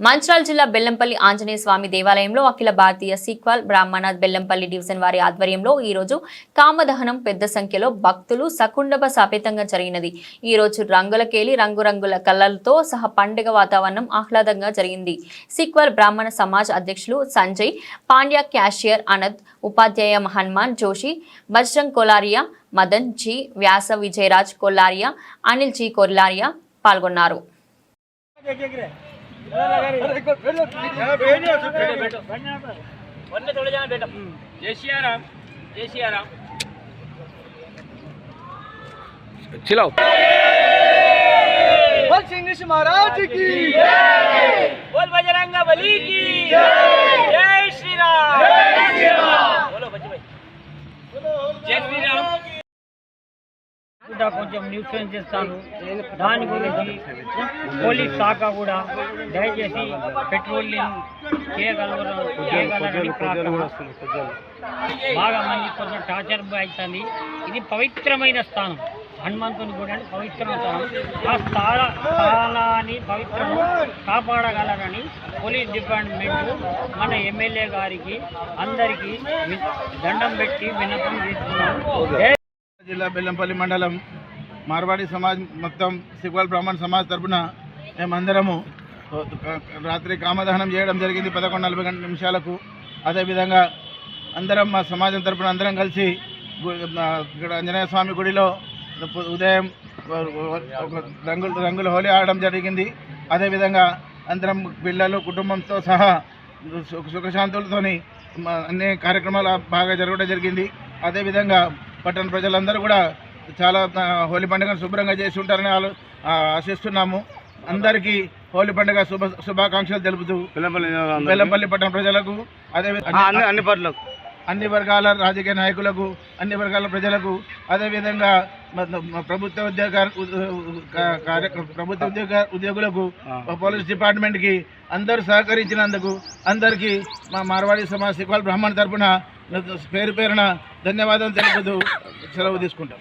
మంచిర్యాల జిల్లా బెల్లంపల్లి ఆంజనేయ స్వామి దేవాలయంలో అఖిల భారతీయ సిక్వాల్ బ్రాహ్మణ బెల్లంపల్లి డివిజన్ వారి ఆధ్వర్యంలో ఈ రోజు కామదహనం పెద్ద సంఖ్యలో భక్తులు సకుండభ సమేతంగా జరిగినది। ఈ రోజు రంగులకేలి రంగురంగుల కలలతో సహా పండుగ వాతావరణం ఆహ్లాదంగా జరిగింది। సిక్వాల్ బ్రాహ్మణ సమాజ్ అధ్యక్షులు సంజయ్ పాండ్య, క్యాషియర్ అనంత్, ఉపాధ్యాయ హనుమాన్ జోషి, బజరంగ్ కొలారియా, మదన్ జీ, వ్యాస విజయరాజ్ కొల్లారియా, అనిల్ జీ కొల్లారియా పాల్గొన్నారు। चिल्लाओ। बोल सिंह महाराज की जय, बोल बजरंग बली की जय, जय श्री राम, जय श्री राम। बोलो बच्चे भाई, जय श्री राम। కొంచెం న్యూట్రన్స్ చేస్తాను దాని గురించి పోలీస్ శాఖ కూడా దయచేసి పెట్రోలింగ్ చేయగలరని బాగా మంది కొంచెం టార్చర్ అవుతుంది। ఇది పవిత్రమైన స్థానం, హనుమంతుని కూడా పవిత్రమైన స్థానం। ఆ స్థానాన్ని పవిత్రం కాపాడగలరని పోలీస్ డిపార్ట్మెంట్ మన ఎమ్మెల్యే గారికి అందరికీ దండం పెట్టి విన్నపం చేస్తున్నాం। జిల్లా బెల్లంపల్లి మండలం మార్వాడి సమాజ్ మొత్తం సిక్వాల్ బ్రాహ్మణ సమాజ్ తరఫున మేమందరము రాత్రి కామదహనం చేయడం జరిగింది 11:40 అదేవిధంగా అందరం మా సమాజం తరఫున అందరం కలిసి ఇక్కడ ఆంజనేయ స్వామి గుడిలో ఉదయం రంగుల హోలీ ఆడడం జరిగింది। అదేవిధంగా అందరం పిల్లలు కుటుంబంతో సహా సుఖశాంతులతోని అన్ని కార్యక్రమాలు బాగా జరగడం జరిగింది। అదేవిధంగా పట్టణ ప్రజలందరూ కూడా చాలా హోలీ పండుగను శుభ్రంగా చేసి ఉంటారని ఆశిస్తున్నాము। అందరికీ హోలీ పండుగ శుభాకాంక్షలు తెలుపుతూ బెల్లంపల్లి పట్టణ ప్రజలకు అదేవిధంగా అన్ని వర్గాల రాజకీయ నాయకులకు అన్ని వర్గాల ప్రజలకు అదేవిధంగా ప్రభుత్వ ఉద్యోగులకు పోలీస్ డిపార్ట్మెంట్కి అందరూ సహకరించినందుకు అందరికీ మా మార్వాడి సమాజ్ సిక్వాల్ బ్రాహ్మణ తరఫున పేరు పేరున ధన్యవాదాలు తెలుపుతూ సెలవు తీసుకుంటాం।